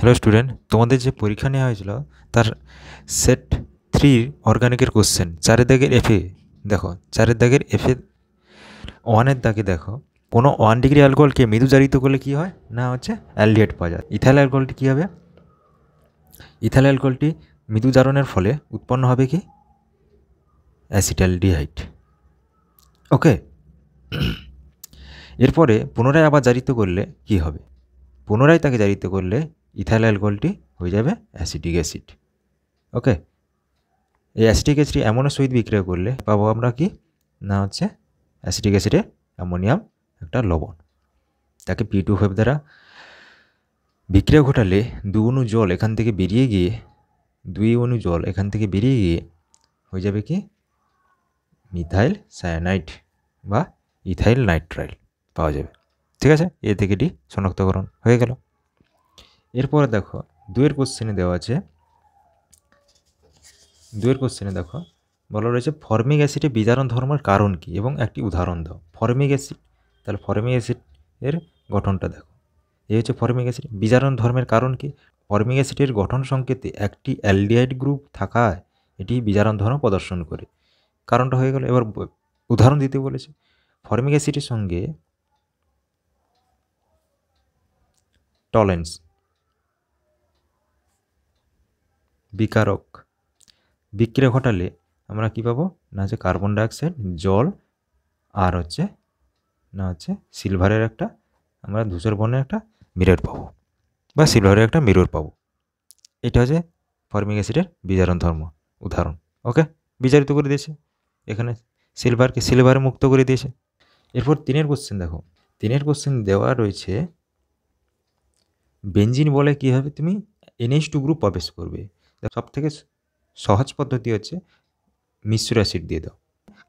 Hello student, তোমাদের যে পরীক্ষা নেওয়া হয়েছিল তার সেট 3 অর্গানিকের কোশ্চেন 4 দাগের এফে দেখো, 4 দাগের এফে 1 দাগে দেখো, কোনো 1 ডিগ্রি অ্যালকোহলকে মৃদু জারিত করলে কি হয় না হচ্ছে অ্যালডিহাইড পাওয়া যায়। ইথাইল অ্যালকোহলটি কী হবে? ইথাইল অ্যালকোহলটি মৃদু জারণের ফলে উৎপন্ন হবে কি অ্যাসিটালডিহাইড। ওকে, এরপরে পুনরায় আবার জারিত করলে কি হবে? পুনরায় তাকে জারিত করলে ইথাইল অ্যালকোহলটি হয়ে যাবে অ্যাসিটিক অ্যাসিড। ওকে, এই অ্যাসিটিক অ্যাসিড অ্যামোনিয়ার সহিত বিক্রিয়া করলে পাবো আমরা কি না হচ্ছে অ্যাসিটিক অ্যাসিডে অ্যামোনিয়াম একটা লবণ। তাকে P2O5 দ্বারা বিক্রিয়া ঘটালে 2 অণু জল এখান থেকে বেরিয়ে গিয়ে হয়ে যাবে কি মিথাইল সায়ানাইড বা ইথাইল নাইট্রাইল পাওয়া যাবে। ঠিক আছে, এ থেকে ডি শনাক্তকরণ হয়ে গেল। এরপরে দেখো 2 কোশ্চেনে দেওয়া আছে, 2 কোশ্চেনে দেখো বলা রয়েছে ফর্মিক অ্যাসিডে বিজারণ ধর্মের কারণ কি এবং একটি উদাহরণ দাও। ফর্মিক অ্যাসিড, তাহলে ফর্মিক অ্যাসিড এর গঠনটা দেখো। এই হচ্ছে ফর্মিক অ্যাসিড। বিজারণ ধর্মের কারণ কি? ফর্মিক অ্যাসিডের গঠন সংকেতে একটি অ্যালডিহাইড গ্রুপ থাকায় এটি বিজারণ ধর্ম প্রদর্শন করে। কারণটা হয়ে গেল। এবার উদাহরণ দিতে বলেছে। ফর্মিক অ্যাসিডের সঙ্গে টলেন্স বিকারক বিক্রিয়া ঘটালে আমরা কি পাবো না হচ্ছে কার্বন ডাইঅক্সাইড, জল আর হচ্ছে না হচ্ছে সিলভারের একটা আমরা ধূসর বর্ণের একটা মিরর পাবো বা সিলভারের একটা মিরর পাবো। এটা হচ্ছে ফর্মিক অ্যাসিডের বিজারণ ধর্ম উদাহরণ। ওকে, বিজারিত করে দিয়েছে, এখানে সিলভারকে সিলভারে মুক্ত করে দিয়েছে। এরপর 3 কোশ্চেন দেখো, 3 কোশ্চেন দেওয়া রয়েছে বেঞ্জিন বলে কীভাবে তুমি NH2 গ্রুপ প্রবেশ করবে। সব থেকে সহজ পদ্ধতি হচ্ছে মিশ্র অ্যাসিড দিয়ে দাও।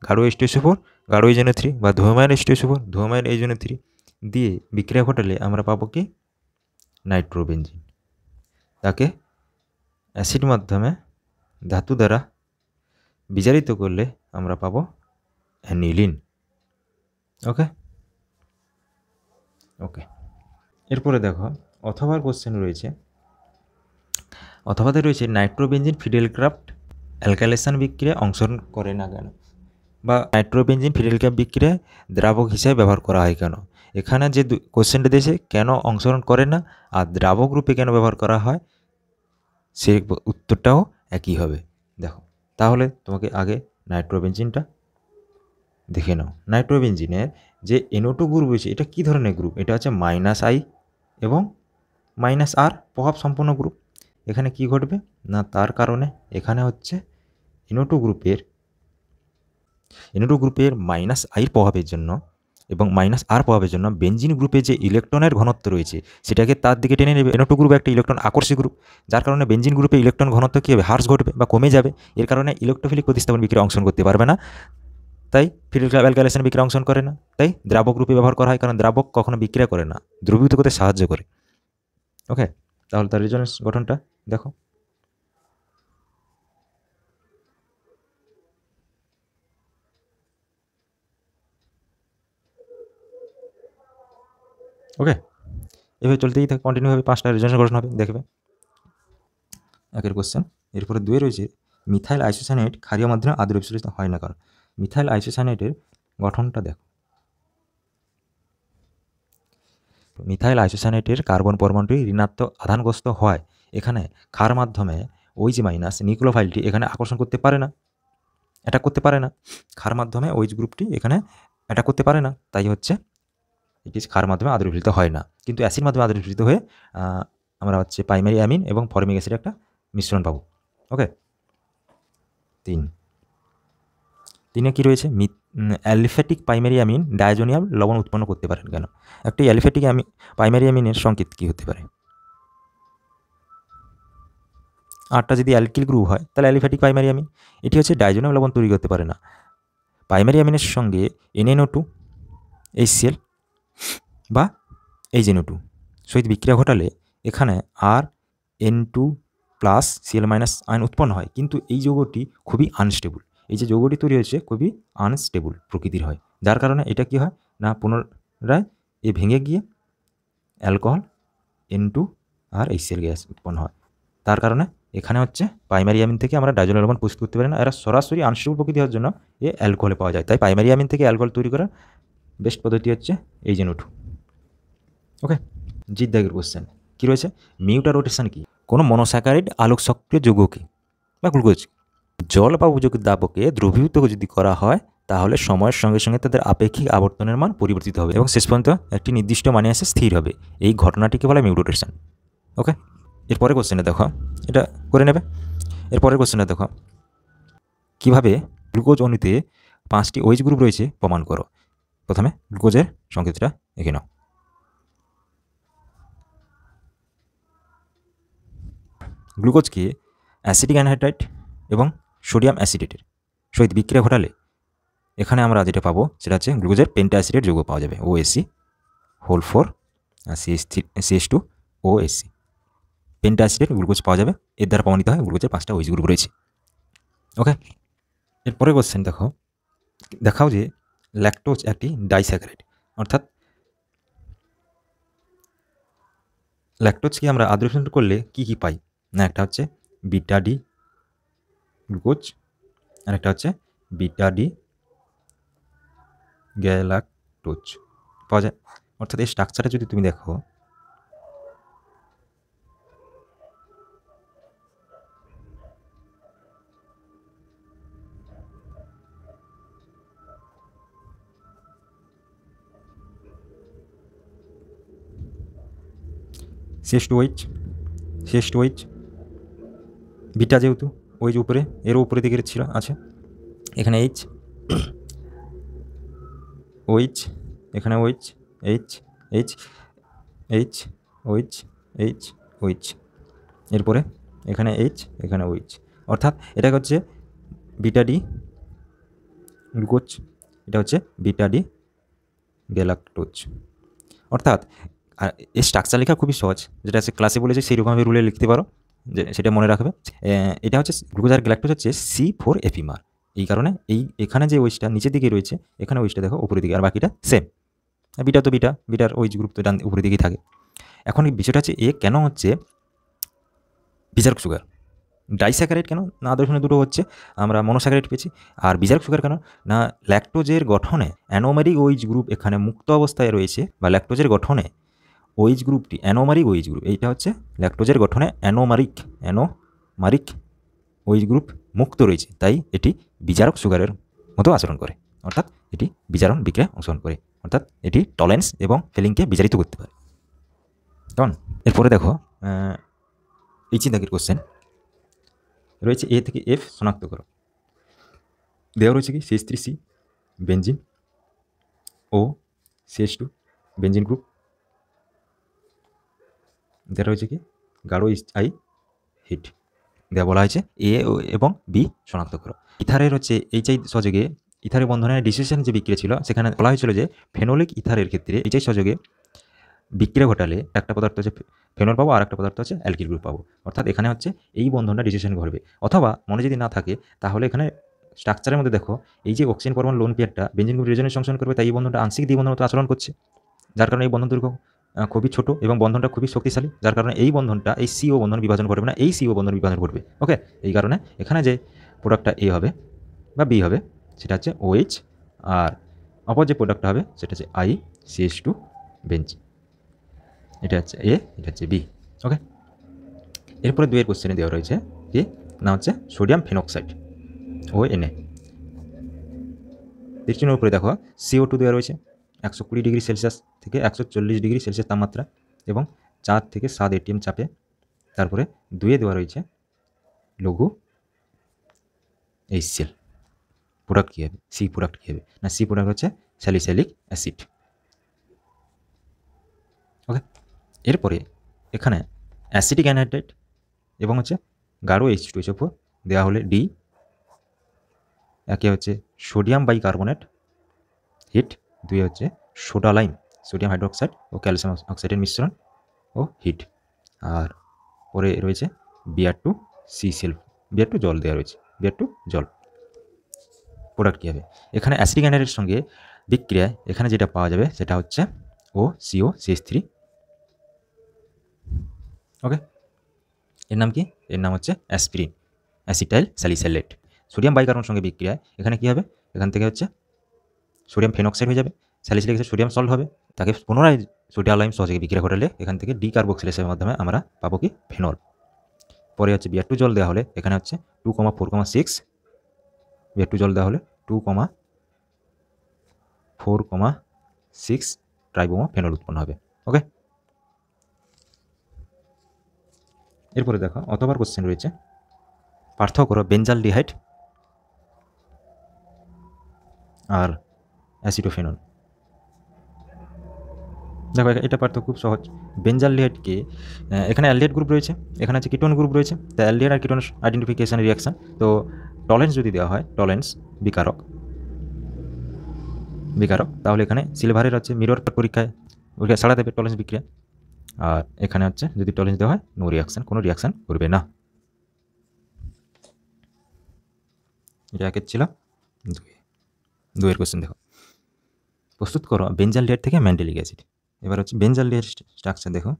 গাঢ় H2SO4, গাঢ় HNO3 বা ধূমমান H2SO4, ধূমমান HNO3 দিয়ে বিক্রিয়া ঘটালে আমরা পাবো কি নাইট্রোবেঞ্জিন। তাকে অ্যাসিড মাধ্যমে ধাতু দ্বারা বিজারিত করলে আমরা পাবো অ্যানিলিন। ওকে ওকে, এরপরে দেখো অথবার কোশ্চেন রয়েছে। অথবাতে রয়েছে নাইট্রোবেঞ্জিন ফিডেলক্রাফট অ্যালকাইলেশন বিক্রিয়ায় অংশগ্রহণ করে না কেন, বা নাইট্রোবেঞ্জিন ফিডেলক্রাফট বিক্রিয়ায় দ্রাবক হিসেবে ব্যবহার করা হয় কেন। এখানে যে কোশ্চেনটা দিয়েছে কেন অংশগ্রহণ করে না আর দ্রাবক রূপে কেন ব্যবহার করা হয়, সেই উত্তরটাও একই হবে। দেখো তাহলে তোমাকে আগে নাইট্রোবেঞ্জিনটা দেখে নাও। নাইট্রোবেঞ্জিনের যে NO2 গ্রুপ রয়েছে এটা কী ধরনের গ্রুপ? এটা হচ্ছে -I এবং -R প্রভাব সম্পন্ন গ্রুপ। এখানে কি ঘটবে না তার কারণে এখানে হচ্ছে NO2 গ্রুপের -I প্রভাবের জন্য এবং -R প্রভাবের জন্য বেঞ্জিন গ্রুপে যে ইলেকট্রনের ঘনত্ব রয়েছে সেটাকে তার দিকে টেনে নেবে। NO2 গ্রুপ একটা ইলেকট্রন আকর্ষী গ্রুপ, যার কারণে বেঞ্জিন গ্রুপে ইলেকট্রন ঘনত্ব কী হবে হ্রাস ঘটবে বা কমে যাবে। এর কারণে ইলেকট্রোফিলিক প্রতিস্থাপন বিক্রিয়া অংশগ্রহণ করতে পারবে না, তাই ফিডেলক্রাফট অ্যালকাইলেশন বিক্রিয়া অংশগ্রহণ করে না। তাই দ্রাবক রূপে ব্যবহার করা হয়, কারণ দ্রাবক কখনো বিক্রিয়া করে না, দ্রবীভূত করতে সাহায্য করে। ওকে, তাহলে তার রেজোনেন্স গঠনটা দেখো। ওকে, এভাবে চলতেই থাকে, কন্টিনিউ হবে, 5টা রেজোনেন্স গঠন হবে দেখবে। একের কোশ্চেন। এরপরে 2 রয়েছে মিথাইল আইসোসায়ানাইড ক্ষারীয় মাধ্যমে আদর্শ বিশ্লেষিত হয় না কারণ। মিথাইল আইসোসায়ানাইডের গঠনটা দেখো। মিথাইল আইসোসায়ানাইডের কার্বন পরমাণুটি ঋণাত্মক আধানগ্রস্ত হয়। এখানে ক্ষার মাধ্যমে OH- নিউক্লিওফাইলটি এখানে আকর্ষণ করতে পারে না, অ্যাটাক করতে পারে না। ক্ষার মাধ্যমে OH গ্রুপটি এখানে অ্যাটাক করতে পারে না, তাই হচ্ছে এটি ক্ষার মাধ্যমে আদর্শীভূত হয় না। কিন্তু অ্যাসিড মাধ্যমে আদর্শীভূত হয়ে আমরা হচ্ছে প্রাইমারি অ্যামিন এবং ফর্মিক অ্যাসিড একটা মিশ্রণ পাবো। ওকে, 3 কি রয়েছে অ্যালিফ্যাটিক প্রাইমারি অ্যামিন ডায়াজোনিয়াম লবণ উৎপন্ন করতে পারেন কেন। একটি অ্যালিফ্যাটিক প্রাইমারি অ্যামিনের সংকেত কী হতে পারে? 8টা যদি অ্যালকিল গ্রুপ হয় তাহলে অ্যালিফ্যাটিক প্রাইমারি অ্যামিন। এটি হচ্ছে ডায়াজোনিয়াম লবণ তৈরি করতে পারে না। প্রাইমারি অ্যামিনের সঙ্গে NaNO2 HCl বা HNO2 সহিত বিক্রিয়া ঘটালে এখানে RN2+Cl- আয়ন উৎপন্ন হয়, কিন্তু এই যৌগটি খুবই আনস্টেবল। এই যে যৌগটি তৈরি হয়েছে খুবই আনস্টেবল প্রকৃতির হয়, যার কারণে এটা কি হয় না পুনরায় ভেঙে গিয়ে অ্যালকোহল N2 আর HCl গ্যাস উৎপন্ন হয়। তার কারণে এখানে হচ্ছে প্রাইমারি অ্যামিন থেকে আমরা ডাইজোনাল অ্যালকোহল প্রস্তুত করতে পারি না, এরা সরাসরি আনস্টেবল প্রকৃতি হওয়ার জন্য এ অ্যালকোহলে পাওয়া যায়। তাই প্রাইমারি অ্যামিন থেকে অ্যালকোহল তৈরি করার বেস্ট পদ্ধতি হচ্ছে এই যে নোট। ওকে, জিৎ দাগের কোশ্চেন কী রয়েছে, মিউটা রোটেশন কি? কোনো মনোস্যাকারাইড আলোক সক্রিয় যৌগ কি বা গ্লুকোজ জল বা উপযোগী দ্রাবকে দ্রবীভূত যদি করা হয় তাহলে সময়ের সঙ্গে সঙ্গে তাদের আপেক্ষিক আবর্তনের মান পরিবর্তিত হবে এবং শেষ পর্যন্ত একটি নির্দিষ্ট মানে এসে স্থির হবে। এই ঘটনাটিকে বলা মিউট রোটেশন। ওকে, এরপরে কোশ্চেনে দেখো, এটা করে নেবে। এরপরের কোশ্চেনে দেখো, কীভাবে গ্লুকোজ অণুতে 5টি OH গ্রুপ রয়েছে প্রমাণ করো। প্রথমে গ্লুকোজের সংকেতটা এঁকে নাও। গ্লুকোজকে অ্যাসিটিক অ্যানহাইড্রাইড এবং সোডিয়াম অ্যাসিটেটের সহিত বিক্রিয়া ঘটালে এখানে আমরা যেটা পাবো সেটা হচ্ছে গ্লুকোজের পেন্টাঅ্যাসিডেট যৌগ পাওয়া যাবে, OSC(4) আর CH2OSC। পেন্টাঅ্যাসিডেট গ্লুকোজ পাওয়া যাবে। এর দ্বারা প্রমাণিত হয় গ্লুকোজের 5টা OH গ্রুপ রয়েছে। ওকে, এরপরে কোশ্চেন দেখাও যে ল্যাকটোজ একটি ডাইস্যাকারাইড, অর্থাৎ ল্যাকটোজকে আমরা আদ্রশন করলে কি কি পাই না, একটা হচ্ছে বিটা ডি গ্লুকোজ আর একটা হচ্ছে বিটা ডি গ্যালাক্টোজ পাওয়া যায়। অর্থাৎ এই স্ট্রাকচারটা যদি তুমি দেখো, CH2OH বিটা যেহেতু ওই যে উপরে এরও উপরে দিকে ছিল আছে, এখানে OH এখানে OH এরপরে এখানে এখানে OH, অর্থাৎ এটা হচ্ছে বিটা ডি গ্লুকোজ, এটা হচ্ছে বিটা ডি গ্যালাক্টোজ। অর্থাৎ এই স্ট্রাকচার লেখা খুবই সহজ, যেটা আছে ক্লাসে বলেছে সেইরকমভাবে রুলে লিখতে পারো, যে সেটা মনে রাখবে। এটা হচ্ছে গ্লুকোজ আর গ্যালাক্টোজ হচ্ছে C4FeMar। এই কারণে এখানে যে ওইচটা নিচের দিকে রয়েছে, এখানে ওইচটা দেখো উপরের দিকে, আর বাকিটা সেম। বিটা তো বিটার ওইচ গ্রুপ তো ডান উপরের দিকেই থাকে। এখন এই বিষয়টা হচ্ছে কেন হচ্ছে বিচারক সুগার ডাইস্যাকারাইড কেন না, আদর্শনে দুটো হচ্ছে আমরা মনোস্যাকারাইড পেয়েছি। আর বিচারক সুগার কেন না, ল্যাকটোজের গঠনে অ্যানোমারিক OH গ্রুপ এখানে মুক্ত অবস্থায় রয়েছে, বা ল্যাকটোজের গঠনে OH গ্রুপটি অ্যানোমারিক OH গ্রুপ, এইটা হচ্ছে ল্যাকটোজের গঠনে অ্যানোমারিক OH গ্রুপ মুক্ত রয়েছে, তাই এটি বিচারক সুগারের মতো আচরণ করে, অর্থাৎ এটি বিচারণ বিক্রিয়ায় অংশগ্রহণ করে, অর্থাৎ এটি টলারেন্স এবং ফিলিংকে বিচারিত করতে পারে। কেমন? এরপরে দেখো এই দাগের কোশ্চেন রয়েছে, A থেকে F শনাক্ত করো। দেওয়া রয়েছে কি CH3C benzene, O CH2 benzene group, দেওয়া রয়েছে কি গাঢ় I হিট, দেওয়া বলা হয়েছে A এবং B শনাক্ত করো। ইথারের হচ্ছে HI সহযোগে ইথারের বন্ধনের ডিসোসিয়েশন যে বিক্রিয়া ছিল, সেখানে বলা হয়েছিল যে ফেনোলিক ইথারের ক্ষেত্রে HI সহযোগে বিক্রিয়া ঘটালে একটা পদার্থ হচ্ছে ফেনল পাবো আর একটা পদার্থ হচ্ছে অ্যালকিল গ্রুপ পাবো। অর্থাৎ এখানে হচ্ছে এই বন্ধনটা ডিসোসিয়েশন ঘটবে, অথবা মনে যদি না থাকে তাহলে এখানে স্ট্রাকচারের মধ্যে দেখো এই যে অক্সিজেন পরমাণু লোন পেয়ারটা বেঞ্জিন গ্রুপ রেজোনেন্স সংশোধন করবে, তাই এই বন্ধনটা আংশিক দ্বিবন্ধনের মতো আচরণ করছে, যার কারণে এই বন্ধন দৈর্ঘ্য খুবই ছোট এবং বন্ধনটা খুবই শক্তিশালী, যার কারণে এই বন্ধনটা এই CO বন্ধন বিভাজন ঘটবে না, এই CO বন্ধন বিভাজন ঘটবে। ওকে, এই কারণে এখানে যে প্রোডাক্টটা A হবে বা B হবে সেটা হচ্ছে OH, আর অপর যে প্রোডাক্টটা হবে সেটা হচ্ছে CH2 বেঞ্জিন। এটা হচ্ছে A, এটা হচ্ছে B। ওকে, এরপরে 2 এর কোশ্চেনে দেওয়া রয়েছে কি না হচ্ছে সোডিয়াম ফেনক্সাইড ONA। দৃষ্টির উপরে দেখো CO2 দেওয়া রয়েছে 120 ডিগ্রি সেলসিয়াস থেকে 140 ডিগ্রি সেলসিয়াস তাপমাত্রা এবং 4 থেকে 7 ATM চাপে। তারপরে 2 দেওয়া রয়েছে লঘু HCl। প্রোডাক্ট কী হবে, C প্রোডাক্ট কী হবে না, C প্রোডাক্ট হচ্ছে স্যালিসাইলিক অ্যাসিড। ওকে, এরপরে এখানে অ্যাসিটিক অ্যানহাইড্রাইড এবং হচ্ছে গাঢ় H2SO4 দেওয়া হলে D, একে হচ্ছে সোডিয়াম বাইকার্বনেট হিট, 2 হচ্ছে সোডা লাইম সোডিয়াম হাইড্রোক্সাইড ও ক্যালসিয়াম অক্সাইডের মিশ্রণ ও হিট, আর পরে রয়েছে Br2CCl, Br2 জল দেওয়া রয়েছে, Br2 জল। প্রোডাক্ট কী হবে, এখানে অ্যাসিটিক অ্যানহাইড্রাইডের সঙ্গে বিক্রিয়ায় এখানে যেটা পাওয়া যাবে সেটা হচ্ছে OCO CH3 ওকে, এর নাম কি? এর নাম হচ্ছে অ্যাসপিরিন, অ্যাসিটাইল স্যালিসাইলেট। সোডিয়াম বাইকার্বনের সঙ্গে বিক্রিয়ায় এখানে কি হবে? এখান থেকে হচ্ছে সোডিয়াম ফেনক্সাইড হয়ে যাবে, স্যালিসিলিক অ্যাসিড সোডিয়াম সল্ট হবে, তাকে পুনরায় সোডিয়াম লাইম সহযোগে বিক্রিয়া ঘটালে এখান থেকে ডিকার্বক্সিলেসের মাধ্যমে আমরা পাবো কি? ফেনল। পরে হচ্ছে বিআর টু জল দেওয়া হলে এখানে হচ্ছে 2,4,6, বিআর টু জল দেওয়া হলে 2,4,6 ট্রাইবোমা ফেনল উৎপন্ন হবে। ওকে, এরপরে দেখো অতবার কোশ্চেন রয়েছে, পার্থক্য করো বেঞ্জালডিহাইড আর অ্যাসিটোফেনল। দেখো এটা পার্থক্য খুব সহজ। বেঞ্জালডিহাইডকে এখানে অ্যালডিহাইড গ্রুপ রয়েছে, এখানে আছে কিটোন গ্রুপ রয়েছে, তো অ্যালডিহাইড আর কিটোন আইডেন্টিফিকেশন রিয়াকশন। তো টলেন্স যদি দেওয়া হয়, টলেন্স বিকারক, তাহলে এখানে সিলভারের হচ্ছে মিরর পরীক্ষায় ছাড়া দেবে টলেন্স বিক্রিয়া। আর এখানে হচ্ছে যদি টলেন্স দেওয়া হয়, নো রিয়াকশন, কোনো রিয়াকশন করবে না। এটা একের ছিল। দুয়ের কোশ্চেন দেখো, প্রস্তুত করো বেঞ্জালডিহাইড থেকে ম্যান্ডেলিক অ্যাসিড। এবার হচ্ছে বেঞ্জালডিহাইড স্ট্রাকচার দেখো,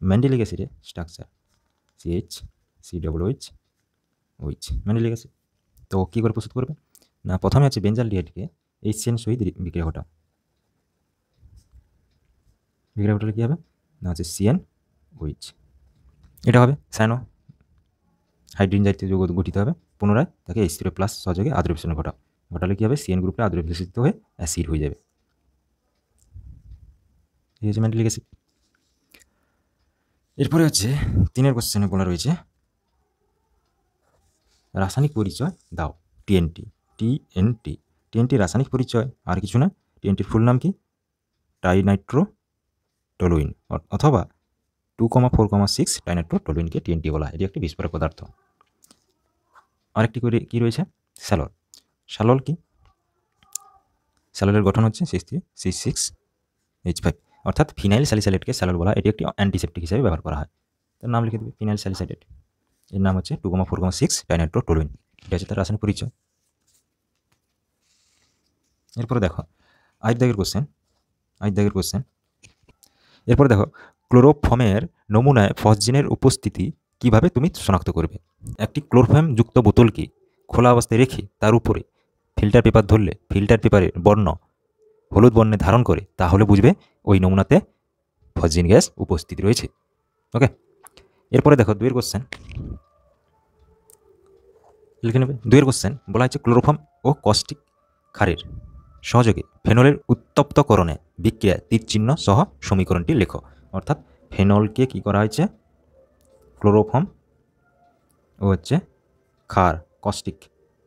ম্যান্ডেলিক অ্যাসিডের structure CH COOH OH, mandelic acid. তো কী করে প্রস্তুত করবে না, প্রথমে হচ্ছে বেঞ্জালডিহাইডকে HCN সহিত বিক্রিয়া ঘটাও। বিক্রিয়া ঘটালে কী হবে না, হচ্ছে CnOH, এটা হবে সায়ানো হাইড্রোজেন জাতীয় যৌগ গঠিত হবে, পুনরায় তাকে H3+ সহযোগে আদ্রবিশন ঘটালে কী হবে, CN গ্রুপে আদ্রবিশিত হয়ে অ্যাসিড হয়ে যাবে। এই হচ্ছে ম্যান্ডেলিক অ্যাসিড। এরপরে হচ্ছে 3 কোশ্চেনে বলা রয়েছে রাসায়নিক পরিচয় দাও। TNT রাসায়নিক পরিচয় আর কিছু না, TNTর ফুল নাম কি? ট্রাইনাইট্রোটলুইন, অথবা 2,4,6 ট্রাইনাইট্রোটলুইনকে TNT বলা হয়। এটি একটি বিস্ফোরক পদার্থ। আরেকটি করে কি রয়েছে, স্যালল। স্যালল কি? স্যাললের গঠন হচ্ছে C6H5, অর্থাৎ ফিনাইল স্যালিসাইলেটকে স্যালল বলা হয়। এটি একটি অ্যান্টিসেপ্টিক হিসেবে ব্যবহার করা হয়। তার নাম লিখে দেবে, ফিনাইল স্যালিসাইলেট। এর নাম হচ্ছে 2,4,6 ট্রাইনাইট্রোটলুইন। এটা হচ্ছে তার রাসায়নিক পরিচয়। এরপরে দেখো 8 দাগের কোশ্চেন। এরপরে দেখো ক্লোরোফর্মের নমুনায় ফসজিনের উপস্থিতি কিভাবে তুমি শনাক্ত করবে। একটি ক্লোরোফর্ম যুক্ত বোতলকে খোলা অবস্থায় রেখে তার উপরে ফিল্টার পেপার ধরলে ফিল্টার পেপারের বর্ণ হলুদ বর্ণে ধারণ করে, তাহলে বুঝবে ওই নমুনাতে ফসজিন গ্যাস উপস্থিতি রয়েছে। ওকে, এরপরে দেখো 2 কোশ্চেন লিখে নেবে। 2 কোশ্চেন বলা হচ্ছে ক্লোরোফর্ম ও কস্টিক ক্ষারের সহযোগে ফেনলের উত্তপ্তকরণে বিক্রিয়া তীরচিহ্ন সহ সমীকরণটি লেখো। অর্থাৎ ফেনলকে কি করা হয়েছে, ক্লোরোফর্ম ও হচ্ছে ক্ষার কস্টিক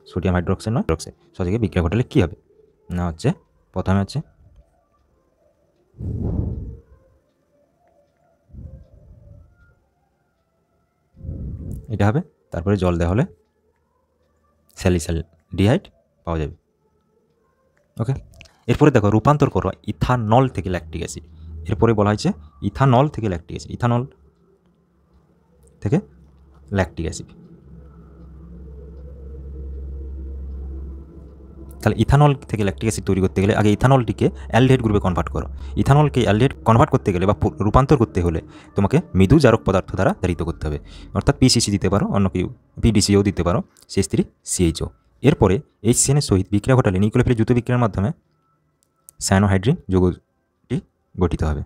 সোডিয়াম হাইড্রোক্সাইড সহযোগে বিক্রিয়া ঘটালে কী হবে না, হচ্ছে প্রথমে হচ্ছে এটা হবে, তারপরে জল দেওয়া হলে স্যালিসাইলডিহাইড পাওয়া যাবে। ওকে, এরপরে দেখো রূপান্তর করো ইথানল থেকে ল্যাকটিক অ্যাসিড। এরপরে বলা হয়েছে ইথানল থেকে ল্যাকটিক অ্যাসিড, তাহলে ইথানল থেকে ল্যাকটিক অ্যাসিড তৈরি করতে গেলে আগে ইথানলটিকে অ্যালডিহাইড গ্রুপে কনভার্ট করো। ইথানলকে অ্যালডিহাইড কনভার্ট করতে গেলে বা রূপান্তর করতে হলে তোমাকে মৃদু জারক পদার্থ দ্বারা জারিত করতে হবে, অর্থাৎ PCC দিতে পারো, অন্য কেউ PDCO দিতে পারো, CH3CHO। এরপরে HCN এর সহিত বিক্রিয়া ঘটালে নিউক্লিওফিলিক দ্রুত বিক্রিয়ার মাধ্যমে সায়ানোহাইড্রিন যৌগটি গঠিত হবে,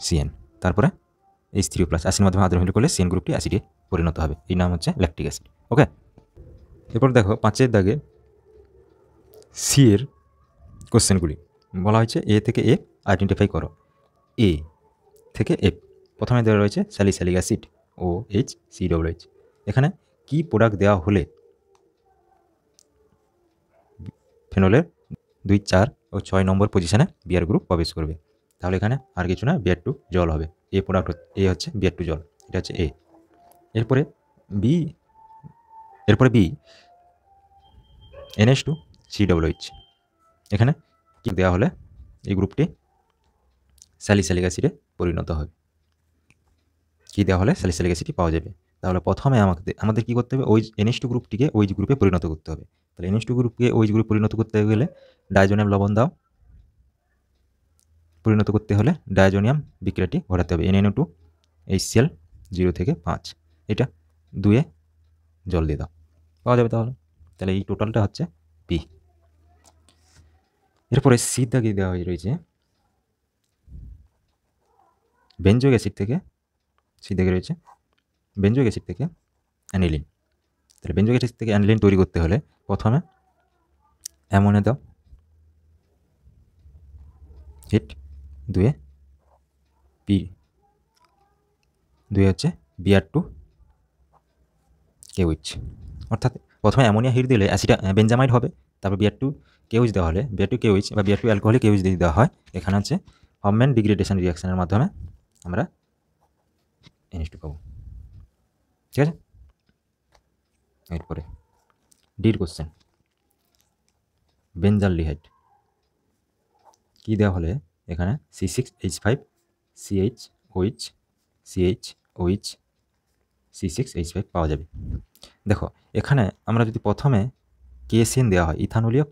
CN। তারপরে H3+ অ্যাসিডের মাধ্যমে আদ্রমিল করলে CN গ্রুপটি অ্যাসিডে পরিণত হবে। এই নাম হচ্ছে ল্যাকটিক অ্যাসিড। ওকে, এরপর দেখো 5 দাগে সি এর কোশ্চেনগুলি বলা হয়েছে এ থেকে এ আইডেন্টিফাই করো। এ থেকে এফ প্রথমে দেওয়া রয়েছে স্যালিসাইলিক অ্যাসিড OH COOH। এখানে কি প্রোডাক্ট দেওয়া হলে ফেনলের 2, 4 ও 6 নম্বর পজিশনে বিআর গ্রুপ প্রবেশ করবে, তাহলে এখানে আর কিছু না, BR2 জল হবে। এ প্রোডাক্ট এ হচ্ছে BR2 জল, এটা হচ্ছে এ। এরপরে বি NH2 COOH। এখানে কি দেওয়া হলে এই গ্রুপটি স্যালিসাইলিক অ্যাসিডে পরিণত হবে, কি দেওয়া হলে স্যালিসাইলিক অ্যাসিডটি পাওয়া যাবে। তাহলে প্রথমে আমাদের কী করতে হবে, ওই NH2 গ্রুপটিকে OH গ্রুপে পরিণত করতে হবে। তাহলে NH2 গ্রুপকে OH গ্রুপে পরিণত করতে গেলে ডাইজোনিয়াম লবণ দাও, পরিণত করতে হলে ডায়াজোনিয়াম বিক্রিয়াটি ঘটাতে হবে। NaNO2 HCl 0 থেকে 5, এটা 2-এ জল দিয়ে দাও, পাওয়া যাবে। তাহলে এই টোটালটা হচ্ছে পি। এরপরে সি দাগে দেওয়া রয়েছে বেঞ্জোইক অ্যাসিড থেকে, সি দাগে রয়েছে বেঞ্জোইক অ্যাসিড থেকে অ্যানিলিন। তাহলে বেঞ্জোইক অ্যাসিড থেকে অ্যানিলিন তৈরি করতে হলে প্রথমে অ্যামোনিয়া দাও, হিট 2-এ পি, 2 হচ্ছে Br2 KOH। অর্থাৎ প্রথমে অ্যামোনিয়া হিট দিলে অ্যাসিড বেঞ্জামাইড হবে, তারপর Br2 KOH দেওয়া হলে Br2 KOH বা Br2 অ্যালকোহলিক KOH দিয়ে দেওয়া হয়। এখানে হচ্ছে হফম্যান ডিগ্রেডেশন রিয়াকশনের মাধ্যমে আমরা NH2 পাবো। ঠিক আছে, এরপরে ডির কোশ্চেন, বেঞ্জালডিহাইড কী দেওয়া হলে এখানে C6H5 CHOH CHOH C6H5 পাওয়া যাবে। দেখো এখানে আমরা যদি প্রথমে কেসিন দেওয়া হয়, ইথানোলীয়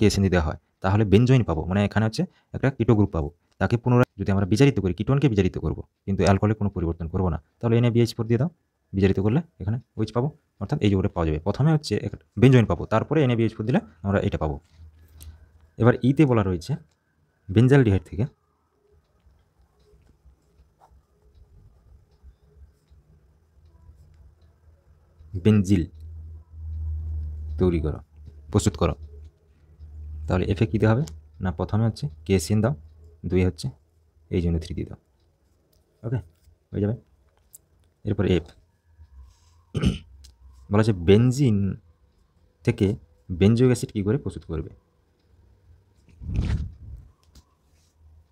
কেসিন দেওয়া হয়, তাহলে বেঞ্জোইন পাবো, মানে এখানে হচ্ছে একটা কিটো গ্রুপ পাবো। তাকে পুনরায় যদি আমরা বিজারিত করি, কিটোনকে বিজারিত করবো, কিন্তু অ্যালকোহলে কোনো পরিবর্তন করবো না, তাহলে NaBH4 দিয়ে দাও, বিজারিত করলে এখানে OH পাবো, অর্থাৎ এই যৌগটা পাওয়া যাবে। প্রথমে হচ্ছে বেঞ্জোইন পাবো, তারপরে NaBH4 দিলে আমরা এটা পাবো। এবার ইতে বলা রয়েছে বেঞ্জালডিহাইড থেকে বেনজিল তৈরি করো, প্রস্তুত করো। তাহলে এফে কী দিতে হবে না, প্রথমে হচ্ছে কেসিন দাও, 2 হচ্ছে H3 দিয়ে দাও, ওকে হয়ে যাবে। এরপর এফ বলা হচ্ছে বেনজিন থেকে বেঞ্জোইক অ্যাসিড কী করে প্রস্তুত করবে।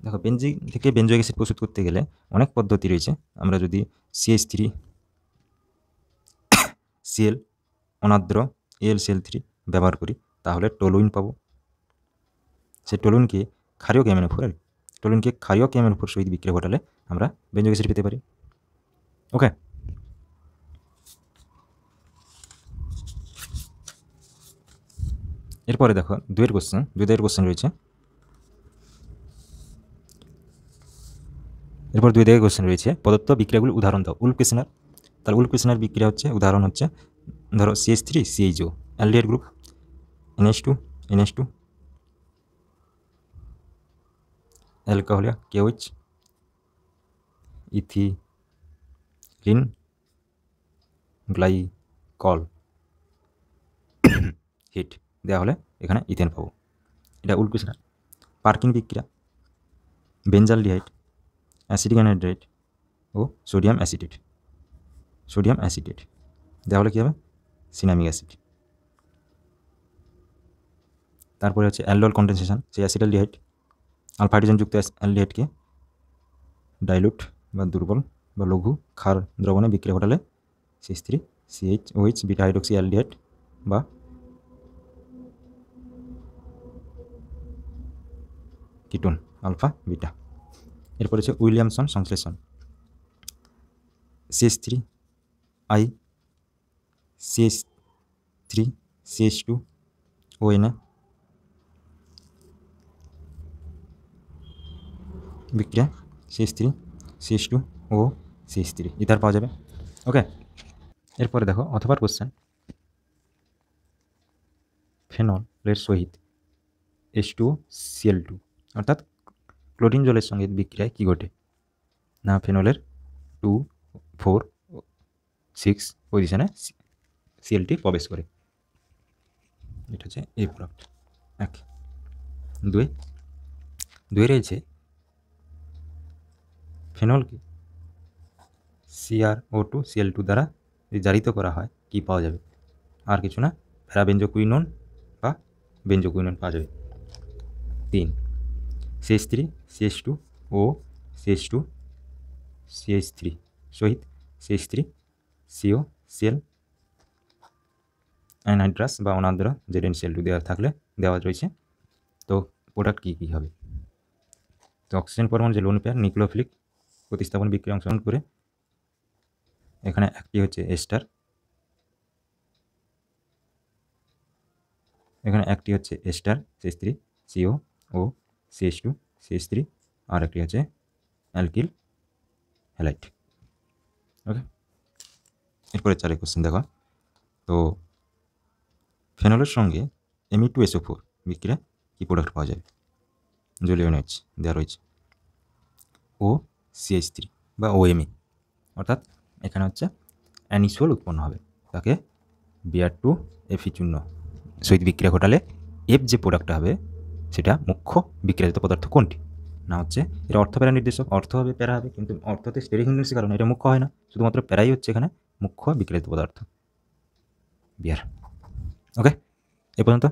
দেখো বেনজিন থেকে বেঞ্জোইক অ্যাসিড প্রস্তুত করতে গেলে অনেক পদ্ধতি রয়েছে। আমরা যদি CH3Cl অনাদ্র AlCl3 ব্যবহার করি, তাহলে টলুইন পাবো। সেই টলুইনকে ক্ষারীয় KMnO4 সহিত বিক্রিয়া ঘটালে আমরা বেঞ্জোইক অ্যাসিড পেতে পারি। ওকে, এরপরে দেখো 2 কোশ্চেন রয়েছে। এরপর 2 দাগের কোশ্চেন রয়েছে, প্রদত্ত বিক্রিয়াগুলি উদাহরণ দাও। উলফ-কেসিনার, তাহলে উলফ-কেসিনার বিক্রিয়া হচ্ছে উদাহরণ হচ্ছে ধরো CH3CHO aldehyde group, NH2 alcoholic KOH, ethylene glycol, heat দেওয়া হলে এখানে ইথেন পাবো। এটা উলফ-কেসিনার। পার্কিন বিক্রিয়া, বেঞ্জালডিহাইড, অ্যাসিটিক অ্যানহাইড্রাইড ও সোডিয়াম অ্যাসিটেট দেওয়া হলে কী হবে, সিনামিক অ্যাসিড। তারপরে হচ্ছে অ্যালডোল কন্ডেনসেশন, সেই অ্যাসিটালডিহাইড আলফা হাইড্রোজেনযুক্ত অ্যালডিহাইডকে ডাইলুট বা দুর্বল বা লঘু ক্ষার দ্রবণে বিক্রিয়া ঘটালে CH3CHOH বিটা হাইড্রোক্সি অ্যালডিহাইড বা কিটোন আলফা বিটা। এরপর হচ্ছে উইলিয়ামসন সংশ্লেষণ, CH3I CH3CH2 ONA বিক্রিয়া CH3CH2 ও CH3 ইথার পাওয়া যাবে। ওকে, এরপরে দেখো অথবার কোশ্চেন, ফেনলের সহিত H2Cl2 অর্থাৎ ক্লোরিন জলের সঙ্গে বিক্রিয়ায় কী ঘটে না, ফেনলের 2, 4, 6 পজিশনে Cl2 প্রবেশ করে। এটা হচ্ছে এ প্রোডাক্ট। 2 রয়েছে ফেনলকে CrO2Cl2 দ্বারা যদি জারিত করা হয় কি পাওয়া যাবে, আর কিছু না, প্যারাবেঞ্জোকুইনোন বা বেঞ্জোকুইনোন পাওয়া যাবে। 3 CH3CH2 ও CH3 সহিত CH3COCl অ্যানহাইড্রাস বা অনাদ্র ZnCl2 দেওয়া থাকলে দেওয়া রয়েছে। তো প্রোডাক্ট কী কী হবে, তো অক্সিজেন পরমাণু যে লোন পেয়ার নিউক্লিওফিলিক প্রতিস্থাপন বিক্রিয়া অংশগ্রহণ করে, এখানে একটি হচ্ছে এস্টার, CH3CO ও CH2 CH3 আর একটি আছে অ্যালকিল হ্যালাইড। ওকে, এরপরে 4 কোশ্চেন দেখো। তো ফেনলের সঙ্গে Me2SO4 বিক্রিয়া কি প্রোডাক্ট পাওয়া যাবে? জলীয় NH দেওয়া রয়েছে OCH3 বা OMe, অর্থাৎ এখানে হচ্ছে অ্যানিসোল উৎপন্ন হবে, তাকে Br2Fe চূর্ণ সহিত বিক্রিয়া ঘটালে এফ যে প্রোডাক্টটা হবে সেটা মুখ্য বিক্রিয়াজাত পদার্থ কোনটি? না হচ্ছে এটা অর্থ প্যারা নির্দেশক, অর্থ হবে প্যারা হবে, কিন্তু অর্থতে স্টেরিক কারণে এটা মুখ্য হয় না, শুধুমাত্র প্যারাই হচ্ছে এখানে মুখ্য বিক্রিয়াজাত পদার্থ বিয়ার। ওকে, এ পর্যন্ত।